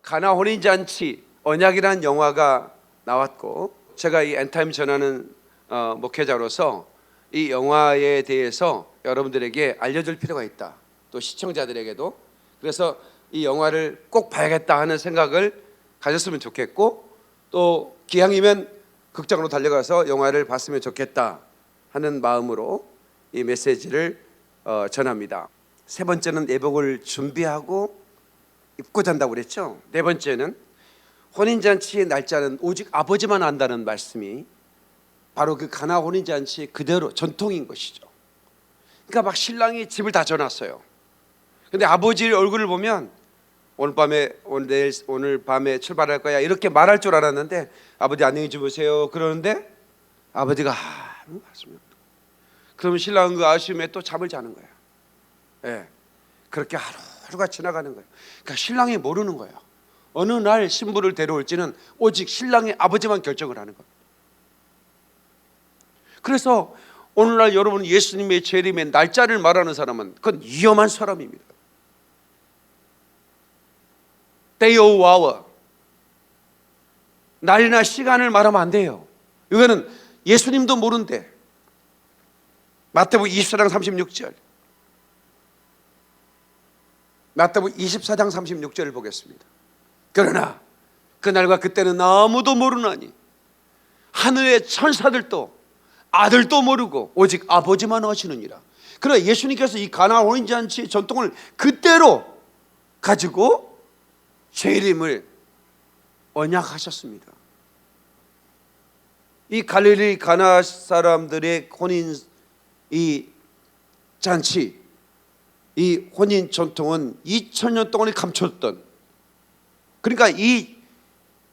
가나 혼인잔치 언약이라는 영화가 나왔고, 제가 이 엔타임 전하는 목회자로서 이 영화에 대해서 여러분들에게 알려줄 필요가 있다, 또 시청자들에게도. 그래서 이 영화를 꼭 봐야겠다 하는 생각을 가졌으면 좋겠고, 또 기왕이면 극장으로 달려가서 영화를 봤으면 좋겠다 하는 마음으로 이 메시지를 전합니다. 세 번째는 예복을 준비하고 입고 잔다고 그랬죠. 네 번째는 혼인잔치의 날짜는 오직 아버지만 안다는 말씀이 바로 그 가나 혼인잔치 그대로 전통인 것이죠. 그러니까 막 신랑이 집을 다 져놨어요. 근데 아버지의 얼굴을 보면 오늘 밤에 출발할 거야 이렇게 말할 줄 알았는데, 아버지 안녕히 주무세요 그러는데 아버지가 아무 말씀이 없고, 그러면 신랑은 그 아쉬움에 또 잠을 자는 거예요. 예, 그렇게 하루가 지나가는 거예요. 그러니까 신랑이 모르는 거예요. 어느 날 신부를 데려올지는 오직 신랑의 아버지만 결정을 하는 겁니다. 그래서 오늘날 여러분 예수님의 재림의 날짜를 말하는 사람은 그건 위험한 사람입니다. Day or hour, 날이나 시간을 말하면 안 돼요. 이거는 예수님도 모른대. 마태복음 24장 36절, 마태복음 24장 36절을 보겠습니다. 그러나 그날과 그때는 아무도 모르나니 하늘의 천사들도 아들도 모르고 오직 아버지만 아시느니라. 그러나 예수님께서 이 가나 혼인잔치의 전통을 그대로 가지고 재림을 언약하셨습니다. 이 갈릴리 가나 사람들의 혼인 이 잔치, 이 혼인 전통은 2000년 동안에 감췄던, 그러니까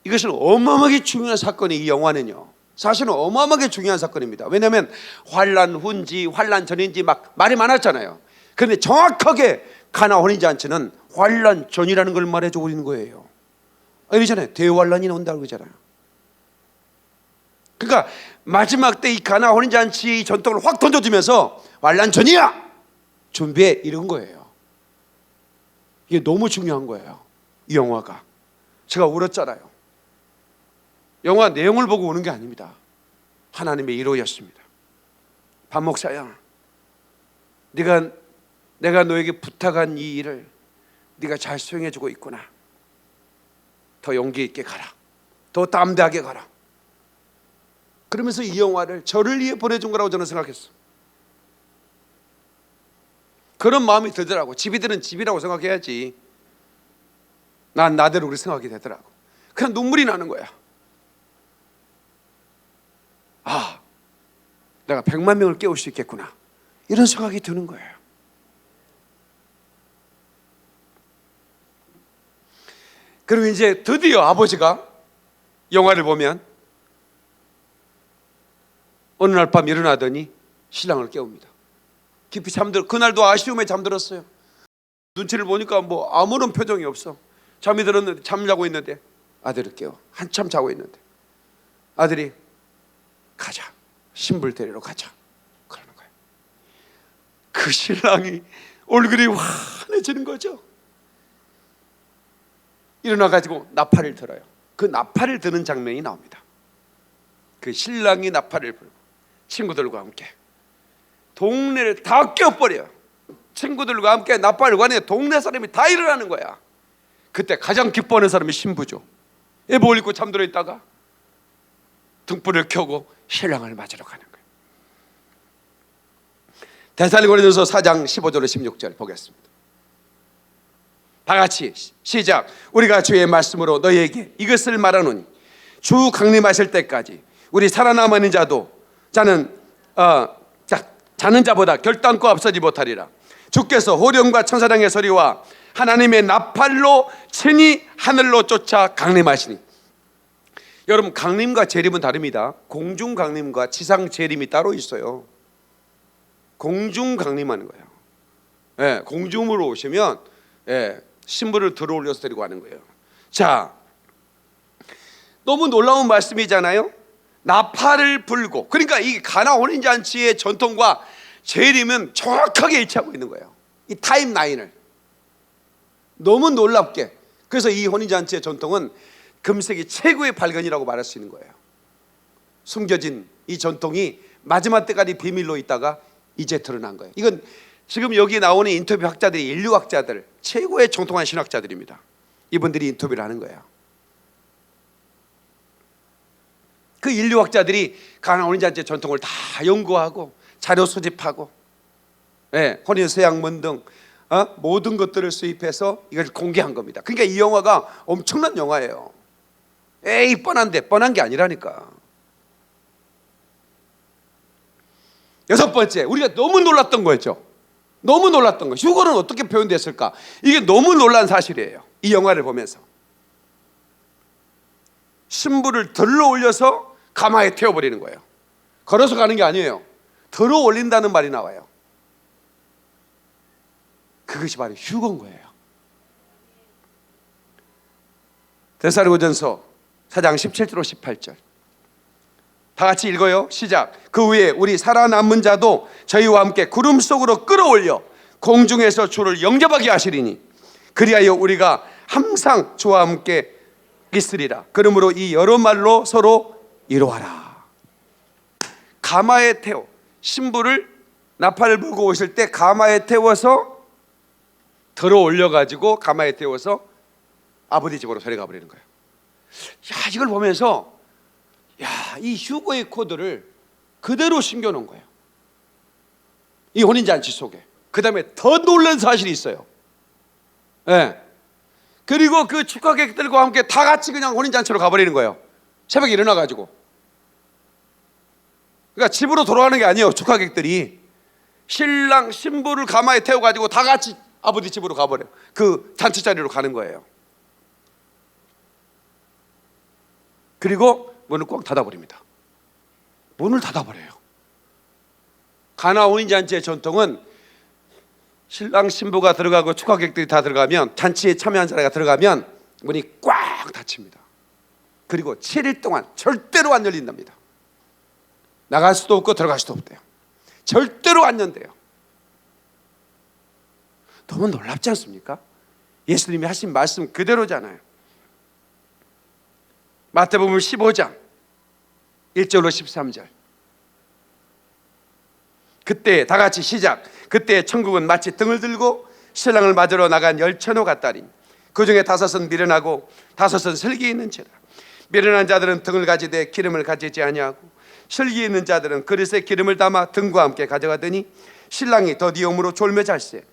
이것은 어마어마하게 중요한 사건이, 이 영화는요 사실은 어마어마하게 중요한 사건입니다. 왜냐하면 환란 후인지 환란 전인지 막 말이 많았잖아요. 그런데 정확하게 가나 혼인잔치는 환란 전이라는 걸 말해주고 있는 거예요. 이러잖아요, 대환란이 나온다고 그러잖아요. 그러니까 마지막 때 이 가나 혼인잔치 전통을 확 던져주면서 환란 전이야, 준비해, 이런 거예요. 이게 너무 중요한 거예요. 이 영화가. 제가 울었잖아요. 영화 내용을 보고 우는 게 아닙니다. 하나님의 일호였습니다. 박 목사야, 내가 너에게 부탁한 이 일을 네가 잘 수행해주고 있구나. 더 용기 있게 가라, 더 담대하게 가라. 그러면서 이 영화를 저를 위해 보내준 거라고 저는 생각했어. 그런 마음이 들더라고. 집이들은 집이라고 생각해야지. 난 나대로 그렇게 생각이 되더라고. 그냥 눈물이 나는 거야. 아, 내가 100만 명을 깨울 수 있겠구나, 이런 생각이 드는 거예요. 그리고 이제 드디어 아버지가 영화를 보면 어느 날 밤 일어나더니 신랑을 깨웁니다. 깊이 그날도 아쉬움에 잠들었어요. 눈치를 보니까 뭐 아무런 표정이 없어. 잠자고 있는데 아들을 깨워. 한참 자고 있는데 아들이 가자, 신부를 데리러 가자, 그러는 거예요. 그 신랑이 얼굴이 환해지는 거죠. 일어나가지고 나팔을 들어요. 그 나팔을 드는 장면이 나옵니다. 그 신랑이 나팔을 불고 친구들과 함께 동네를 다 깨워버려요. 친구들과 함께 나팔을 가니 동네 사람이 다 일어나는 거야. 그때 가장 기뻐하는 사람이 신부죠. 예복을 입고 잠들어 있다가 등불을 켜고 신랑을 맞으러 가는 거예요. 데살로니가전서 4장 15절로 16절 보겠습니다. 다 같이 시작. 우리가 주의 말씀으로 너희에게 이것을 말하노니 주 강림하실 때까지 우리 살아남은 자도 자는 자보다 결단코 앞서지 못하리라. 주께서 호령과 천사장의 소리와 하나님의 나팔로 친히 하늘로 쫓아 강림하시니. 여러분, 강림과 재림은 다릅니다. 공중 강림과 지상 재림이 따로 있어요. 공중 강림하는 거예요. 예, 공중으로 오시면 신부를 들어올려서 데리고 가는 거예요. 자, 너무 놀라운 말씀이잖아요. 나팔을 불고, 그러니까 이 가나 혼인잔치의 전통과 재림은 정확하게 일치하고 있는 거예요. 이 타임라인을 너무 놀랍게 그래서 이 혼인잔치의 전통은 금세기 최고의 발견이라고 말할 수 있는 거예요. 숨겨진 이 전통이 마지막 때까지 비밀로 있다가 이제 드러난 거예요. 이건 지금 여기 나오는 인터뷰 학자들이 인류학자들, 최고의 정통한 신학자들입니다. 이분들이 인터뷰를 하는 거예요. 그 인류학자들이 가나안 혼인잔치 전통을 다 연구하고 자료 수집하고, 혼인서약문 등 모든 것들을 수입해서 이걸 공개한 겁니다. 그러니까 이 영화가 엄청난 영화예요. 에이 뻔한데, 뻔한 게 아니라니까. 여섯 번째, 우리가 너무 놀랐던 거였죠. 너무 놀랐던 거. 휴거는 어떻게 표현됐을까? 이게 너무 놀란 사실이에요. 이 영화를 보면서 신부를 들러 올려서 가마에 태워버리는 거예요. 걸어서 가는 게 아니에요. 들어 올린다는 말이 나와요. 그것이 바로 휴거인 거예요. 데살로니가전서 4장 17절 18절 다 같이 읽어요. 시작. 그 후에 우리 살아남은 자도 저희와 함께 구름 속으로 끌어올려 공중에서 주를 영접하게 하시리니 그리하여 우리가 항상 주와 함께 있으리라. 그러므로 이 여러 말로 서로 이루어라. 가마에 태워, 신부를 나팔을 불고 오실 때 가마에 태워서 들어 올려가지고 가마에 태워서 아버지 집으로 데려가 버리는 거예요. 야, 이걸 보면서 이 휴거의 코드를 그대로 숨겨놓은 거예요. 이 혼인잔치 속에. 그 다음에 더 놀란 사실이 있어요. 그리고 그 축하객들과 함께 다 같이 그냥 혼인잔치로 가버리는 거예요. 새벽에 일어나가지고. 그러니까 집으로 돌아가는 게 아니에요. 축하객들이 신랑 신부를 가마에 태워가지고 다 같이 아버지 집으로 가버려요. 그 잔치 자리로 가는 거예요. 그리고 문을 꽉 닫아버립니다. 문을 닫아버려요. 가나안 혼인잔치의 전통은 신랑 신부가 들어가고 축하객들이 다 들어가면, 잔치에 참여한 사람이 들어가면 문이 꽉 닫힙니다. 그리고 7일 동안 절대로 안 열린답니다. 나갈 수도 없고 들어갈 수도 없대요. 절대로 안 연대요. 너무 놀랍지 않습니까? 예수님이 하신 말씀 그대로잖아요. 마태복음 15장 1절로 13절 그때 다 같이 시작. 그때 천국은 마치 등을 들고 신랑을 맞으러 나간 열처녀 같다니 그 중에 5은 미련하고 5은 슬기 있는 채라. 미련한 자들은 등을 가지되 기름을 가지지 아니하고 슬기 있는 자들은 그릇에 기름을 담아 등과 함께 가져가더니 신랑이 더디움으로 졸며 잘세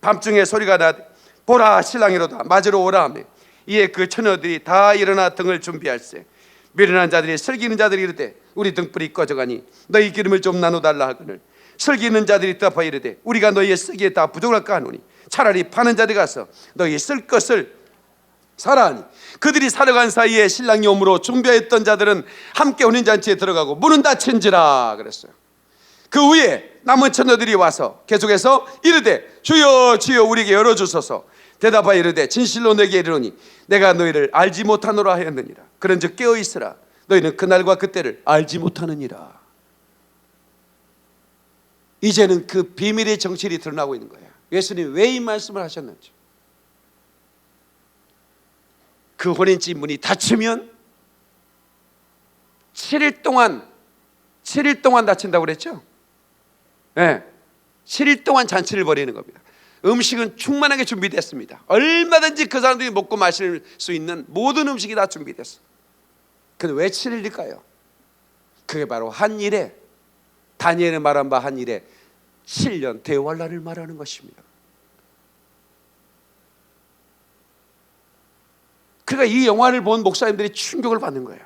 밤중에 소리가 나되 보라 신랑이로다 맞으러 오라 하며 이에 그 처녀들이 다 일어나 등을 준비할세. 미련한 자들이 슬기 있는 자들이 이르되 우리 등불이 꺼져가니 너희 기름을 좀 나눠달라 하거늘 슬기 있는 자들이 대답하여 이르되 우리가 너희의 쓰기에 다 부족할까 하노니 차라리 파는 자들이 가서 너희 쓸 것을 사라 하니 그들이 사려간 사이에 신랑이 오므로 준비했던 자들은 함께 혼인잔치에 들어가고 문은 닫힌지라 그랬어요. 그 후에 남은 처녀들이 와서 계속해서 이르되 주여 주여 우리에게 열어주소서. 대답하여 이르되 진실로 내게 이르노니 내가 너희를 알지 못하노라 하였느니라. 그런즉 깨어있으라. 너희는 그날과 그때를 알지 못하느니라. 이제는 그 비밀의 정체이 드러나고 있는 거예요. 예수님 왜 이 말씀을 하셨는지. 그 혼인집 문이 닫히면 7일 동안 닫힌다고 그랬죠? 7일 동안 잔치를 벌이는 겁니다. 음식은 충만하게 준비됐습니다. 얼마든지 그 사람들이 먹고 마실 수 있는 모든 음식이 다 준비됐어. 근데 왜 7일일까요? 그게 바로 한 일에, 다니엘이 말한 바 한 일에 7년 대환란을 말하는 것입니다. 그러니까 이 영화를 본 목사님들이 충격을 받는 거예요.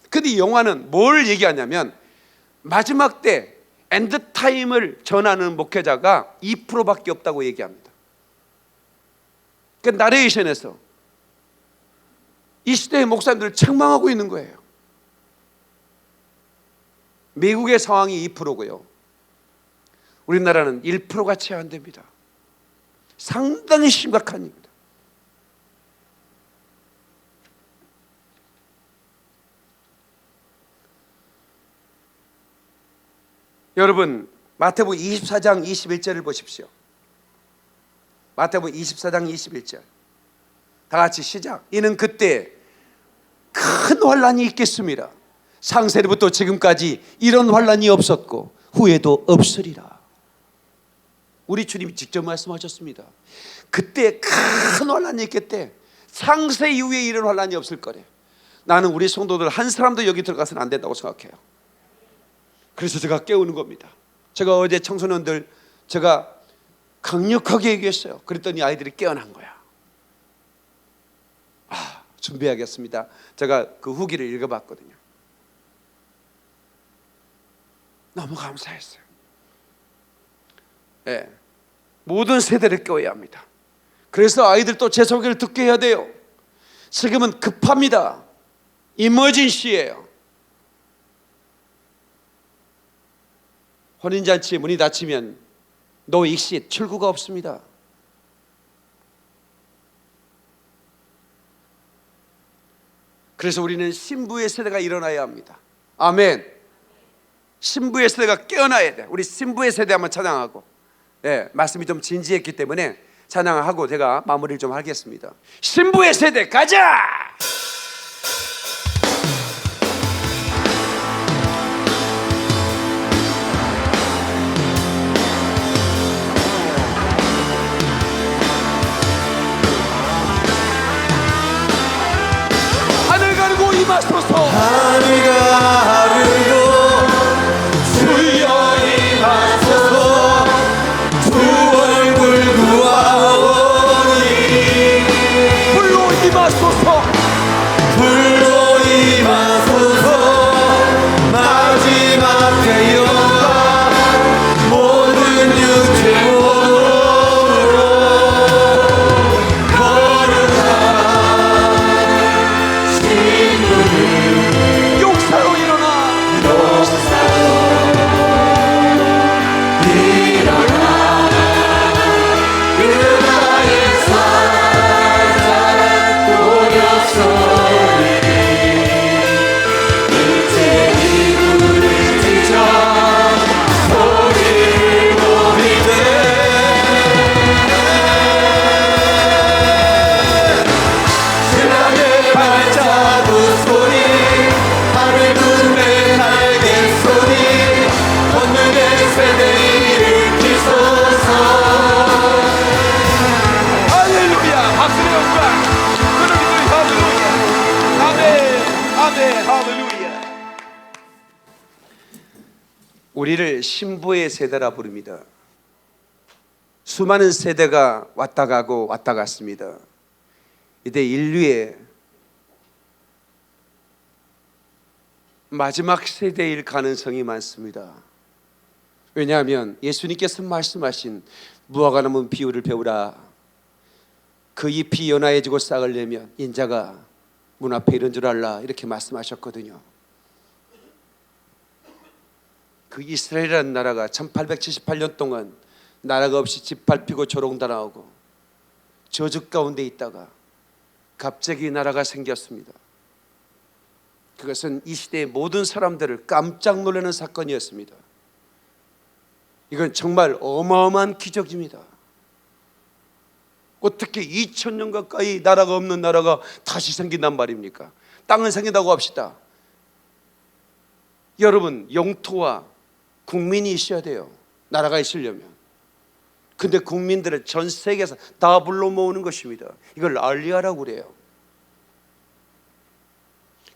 근데 이 영화는 뭘 얘기하냐면 마지막 때 엔드타임을 전하는 목회자가 2%밖에 없다고 얘기합니다. 그 나레이션에서 이 시대의 목사님들을 책망하고 있는 거예요. 미국의 상황이 2%고요. 우리나라는 1%가 채 안 됩니다. 상당히 심각한 일입니다. 여러분 마태복음 24장 21절을 보십시오. 마태복음 24장 21절. 다 같이 시작. 이는 그때 큰 환란이 있겠습니다. 창세로부터 지금까지 이런 환란이 없었고 후에도 없으리라. 우리 주님이 직접 말씀하셨습니다. 그때 큰 환란이 있겠대. 창세 이후에 이런 환란이 없을 거래. 나는 우리 성도들 한 사람도 여기 들어가서는 안 된다고 생각해요. 그래서 제가 깨우는 겁니다. 제가 어제 청소년들 제가 강력하게 얘기했어요. 그랬더니 아이들이 깨어난 거야. 준비하겠습니다. 제가 그 후기를 읽어봤거든요. 너무 감사했어요. 네. 모든 세대를 깨워야 합니다. 그래서 아이들도 제 소개를 듣게 해야 돼요. 지금은 급합니다. 이머전시예요. 혼인잔치에 문이 닫히면 노 익시 출구가 없습니다. 그래서 우리는 신부의 세대가 일어나야 합니다. 아멘. 신부의 세대가 깨어나야 돼. 우리 신부의 세대 한번 찬양하고, 말씀이 좀 진지했기 때문에 찬양하고 제가 마무리를 좀 하겠습니다. 신부의 세대 가자. 하늘 가르고 임하소서. 하늘 가르고 주여 임하소서. 주 얼굴 구하오니 불로 임하소서. 불로 임하소서. 마지막 태영과 모든 육체로 거룩한 신부를 용사로 일어나. 그나의 사랑 도력소리 이제 이불을 찢어 소리를 모이되 신랑의 발자국 소리 하늘 구름의 날개 소리 본능의 세대를 일으키소서. 할렐루야. 박수의 영광. 그러기도 할렐루야. 아멘. 아멘. 할렐루야. 우리를 신부의 세대라 부릅니다. 수많은 세대가 왔다 가고 왔다 갔습니다. 이제 인류의 마지막 세대일 가능성이 많습니다. 왜냐하면 예수님께서 말씀하신 무화과나무 비유를 배우라. 그 잎이 연하해지고 싹을 내면 인자가 문 앞에 이른 줄 알라. 이렇게 말씀하셨거든요. 그 이스라엘이라는 나라가 1878년 동안 나라가 없이 짓밟히고 조롱당하고 저주 가운데 있다가 갑자기 나라가 생겼습니다. 그것은 이 시대의 모든 사람들을 깜짝 놀라는 사건이었습니다. 이건 정말 어마어마한 기적입니다. 어떻게 2000년 가까이 나라가 없는 나라가 다시 생긴단 말입니까? 땅은 생긴다고 합시다. 여러분, 영토와 국민이 있어야 돼요. 나라가 있으려면. 근데 국민들을 전 세계에서 다 불러 모으는 것입니다. 이걸 알리아라고 그래요.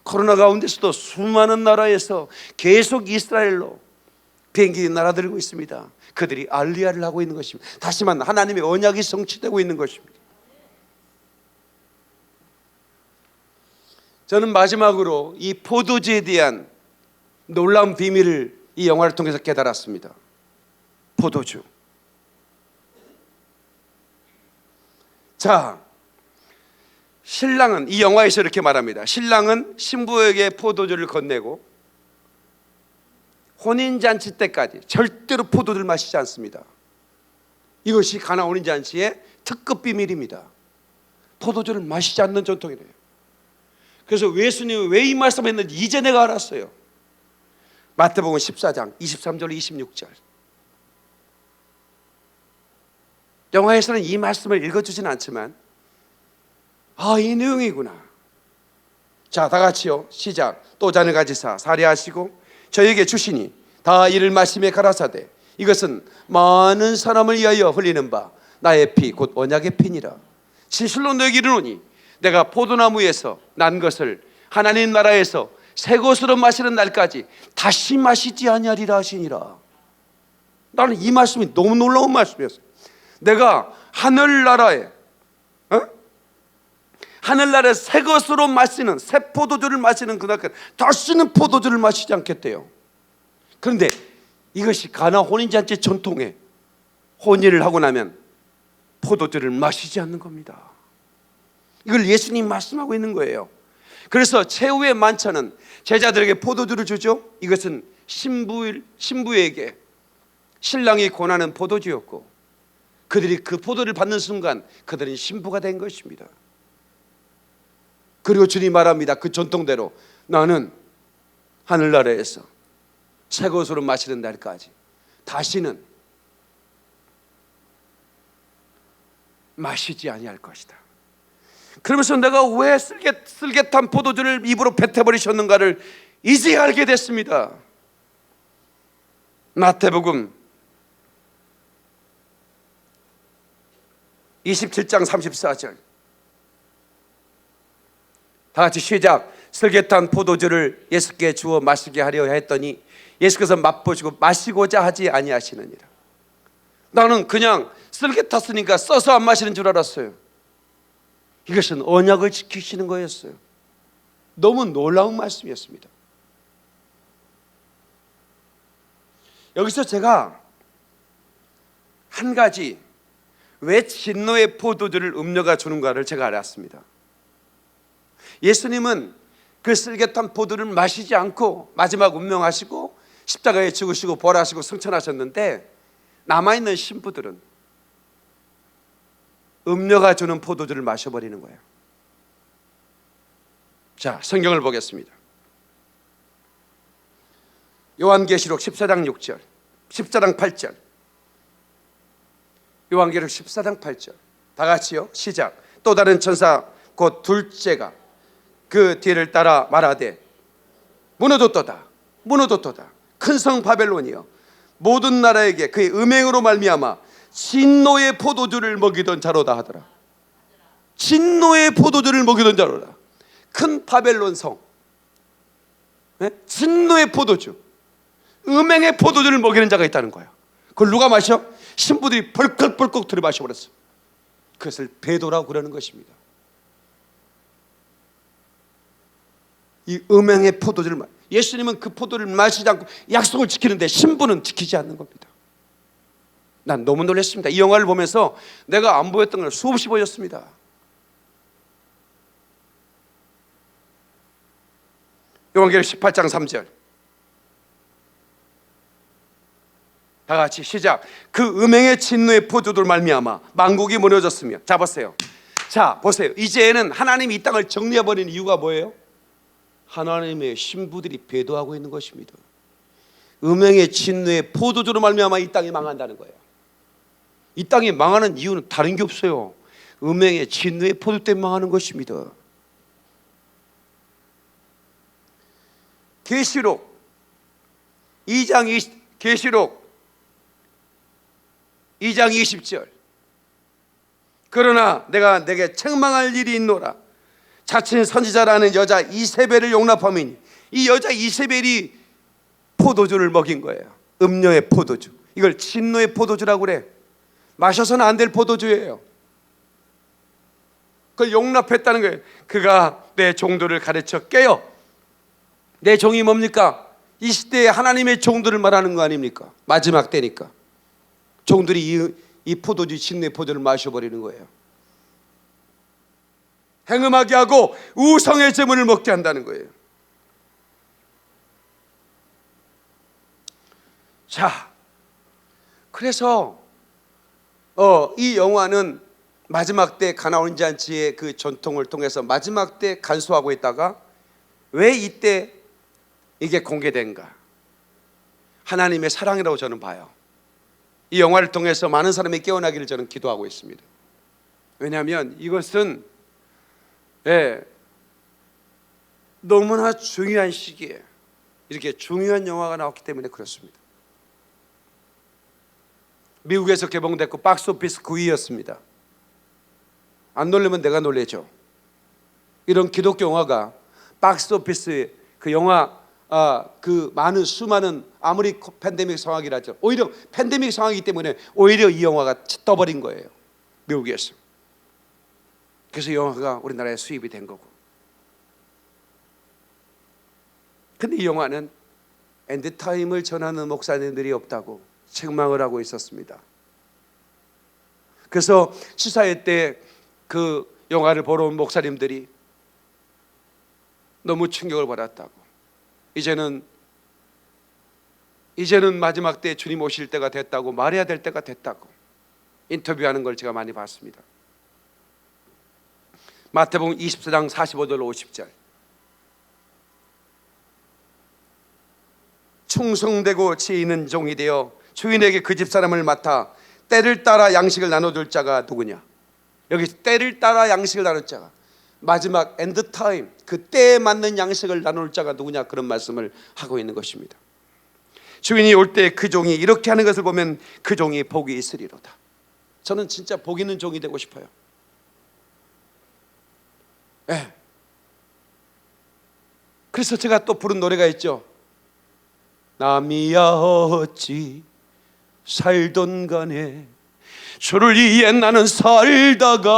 코로나 가운데서도 수많은 나라에서 계속 이스라엘로 비행기 날아들고 있습니다. 그들이 알리아를 하고 있는 것입니다. 다시 말하면 하나님의 언약이 성취되고 있는 것입니다. 저는 마지막으로 이 포도주에 대한 놀라운 비밀을 이 영화를 통해서 깨달았습니다. 포도주. 자, 신랑은 이 영화에서 이렇게 말합니다. 신랑은 신부에게 포도주를 건네고 혼인잔치 때까지 절대로 포도주를 마시지 않습니다. 이것이 가나 혼인잔치의 특급 비밀입니다. 포도주를 마시지 않는 전통이래요. 그래서 예수님이 왜 이 말씀을 했는지 이제 내가 알았어요. 마태복음 14장 23절 26절. 영화에서는 이 말씀을 읽어주진 않지만 이 내용이구나. 자, 다 같이요. 시작. 또 잔을 가지사 사례하시고 저에게 주시니 다 이를 마시며 가라사대 이것은 많은 사람을 위하여 흘리는 바 나의 피 곧 언약의 피니라. 진실로 너에게 이르노니 내가 포도나무에서 난 것을 하나님 나라에서 새 것으로 마시는 날까지 다시 마시지 아니하리라 하시니라. 나는 이 말씀이 너무 놀라운 말씀이었어요. 내가 하늘나라에 하늘나라에 새 것으로 마시는 새 포도주를 마시는 그날까지 다시는 포도주를 마시지 않겠대요. 그런데 이것이 가나 혼인잔치 전통에 혼인을 하고 나면 포도주를 마시지 않는 겁니다. 이걸 예수님이 말씀하고 있는 거예요. 그래서 최후의 만찬은 제자들에게 포도주를 주죠. 이것은 신부에게 신랑이 권하는 포도주였고 그들이 그 포도를 받는 순간 그들은 신부가 된 것입니다. 그리고 주님 말합니다. 그 전통대로 나는 하늘나라에서 새 것으로 마시는 날까지 다시는 마시지 아니할 것이다. 그러면서 내가 왜 쓸개탄 포도주를 입으로 뱉어버리셨는가를 이제 알게 됐습니다. 마태복음 27장 34절 다 같이 시작. 쓸개탄 포도주를 예수께 주어 마시게 하려 했더니 예수께서 맛보시고 마시고자 하지 아니하시느니라. 나는 그냥 쓸개 탔으니까 써서 안 마시는 줄 알았어요. 이것은 언약을 지키시는 거였어요. 너무 놀라운 말씀이었습니다. 여기서 제가 한 가지 왜 진노의 포도주를 음료가 주는가를 제가 알았습니다. 예수님은 그 쓸개탄 포도를 마시지 않고 마지막 운명하시고 십자가에 죽으시고 부활하시고 승천하셨는데 남아있는 신부들은 음료가 주는 포도주를 마셔버리는 거예요. 자, 성경을 보겠습니다. 요한계시록 14장 6절 14장 8절 요한계시록 14장 8절 다 같이요. 시작. 또 다른 천사 곧 둘째가 그 뒤를 따라 말하되 무너졌도다 무너졌도다 큰 성 바벨론이여 모든 나라에게 그의 음행으로 말미암아 진노의 포도주를 먹이던 자로다 하더라. 진노의 포도주를 먹이던 자로다. 큰 바벨론 성 진노의 포도주 음행의 포도주를 먹이는 자가 있다는 거야. 그걸 누가 마셔? 신부들이 벌컥벌컥 들이마셔버렸어. 그것을 배도라고 그러는 것입니다. 이 음행의 포도주를 예수님은 그 포도를 마시지 않고 약속을 지키는데 신부는 지키지 않는 겁니다. 난 너무 놀랐습니다. 이 영화를 보면서 내가 안 보였던 걸 수없이 보였습니다. 요한계시록 18장 3절 다 같이 시작. 그 음행의 진노의 포도주를 말미암아 만국이 무너졌으며. 자 보세요. 자 보세요. 이제는 하나님이 이 땅을 정리해버리는 이유가 뭐예요? 하나님의 신부들이 배도하고 있는 것입니다. 음행의 진노의 포도주로 말미암아 이 땅이 망한다는 거예요. 이 땅이 망하는 이유는 다른 게 없어요. 음행의 진노의 포도 때문에 망하는 것입니다. 계시록 2장 20절 그러나 내가 내게 책망할 일이 있노라. 자칭 선지자라는 여자 이세벨을 용납함이니. 이 여자 이세벨이 포도주를 먹인 거예요. 음료의 포도주. 이걸 진노의 포도주라고 그래. 마셔서는 안 될 포도주예요. 그걸 용납했다는 거예요. 그가 내 종들을 가르쳐 깨요. 내 종이 뭡니까? 이 시대에 하나님의 종들을 말하는 거 아닙니까? 마지막 때니까 종들이 이 포도주 진노의 포도를 마셔버리는 거예요. 행음하게 하고 우상의 제물을 먹게 한다는 거예요. 자, 그래서 이 영화는 마지막 때 가나 혼인잔치의 그 전통을 통해서 마지막 때 간수하고 있다가 왜 이때 이게 공개된가? 하나님의 사랑이라고 저는 봐요. 이 영화를 통해서 많은 사람이 깨어나기를 저는 기도하고 있습니다. 왜냐하면 이것은 너무나 중요한 시기에 이렇게 중요한 영화가 나왔기 때문에 그렇습니다. 미국에서 개봉됐고 박스오피스 9위였습니다. 안 놀라면 내가 놀래죠. 이런 기독교 영화가 박스오피스 그 영화 그 많은 수많은 아무리 팬데믹 상황이라죠. 오히려 팬데믹 상황이기 때문에 오히려 이 영화가 떠버린 거예요. 미국에서. 그래서 이 영화가 우리나라에 수입이 된 거고. 근데 이 영화는 엔드타임을 전하는 목사님들이 없다고 책망을 하고 있었습니다. 그래서 시사회 때 그 영화를 보러 온 목사님들이 너무 충격을 받았다고, 이제는 마지막 때 주님 오실 때가 됐다고, 말해야 될 때가 됐다고 인터뷰하는 걸 제가 많이 봤습니다. 마태복음 24장 45절 50절, 충성되고 지혜 있는 종이 되어 주인에게 그 집 사람을 맡아 때를 따라 양식을 나눠줄 자가 누구냐. 여기 때를 따라 양식을 나눌 자가, 마지막 엔드타임 그 때에 맞는 양식을 나눌 자가 누구냐, 그런 말씀을 하고 있는 것입니다. 주인이 올 때 그 종이 이렇게 하는 것을 보면 그 종이 복이 있으리로다. 저는 진짜 복 있는 종이 되고 싶어요. 그래서 제가 또 부른 노래가 있죠. 남이야 어찌 살던 간에 주를 위해 나는 살다가,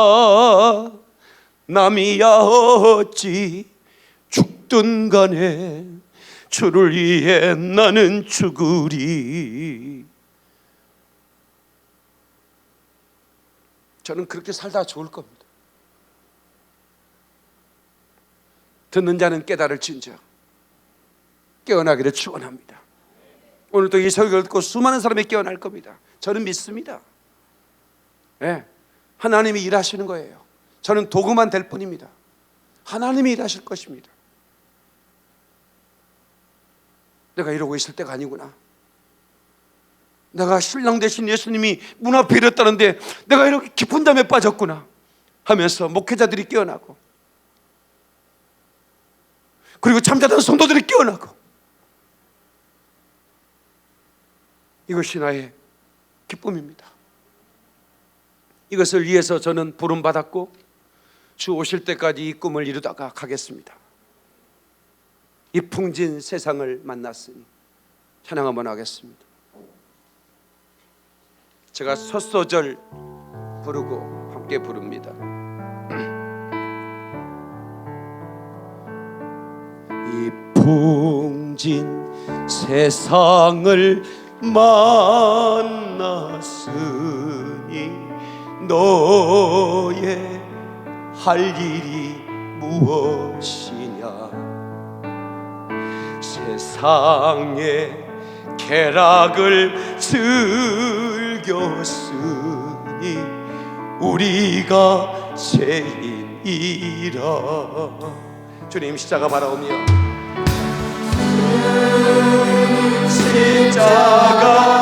남이야 어찌 죽든 간에 주를 위해 나는 죽으리. 저는 그렇게 살다 죽을 겁니다. 듣는 자는 깨달을진저 깨어나기를 축원합니다. 오늘도 이 설교를 듣고 수많은 사람이 깨어날 겁니다. 저는 믿습니다. 하나님이 일하시는 거예요. 저는 도구만 될 뿐입니다. 하나님이 일하실 것입니다. 내가 이러고 있을 때가 아니구나. 내가 신랑 되신 예수님이 문 앞에 이랬다는데 내가 이렇게 깊은 잠에 빠졌구나 하면서 목회자들이 깨어나고, 그리고 잠자던 성도들이 깨어나고, 이것이 나의 기쁨입니다. 이것을 위해서 저는 부름받았고 주 오실 때까지 이 꿈을 이루다가 가겠습니다. 이 풍진 세상을 만났으니 찬양 한번 하겠습니다. 제가 첫 소절 부르고 함께 부릅니다. 이 풍진 세상을 만났으니 너의 할 일이 무엇이냐. 세상의 쾌락을 즐겼으니 우리가 죄인이라. 주님 십자가 바라오며 십자가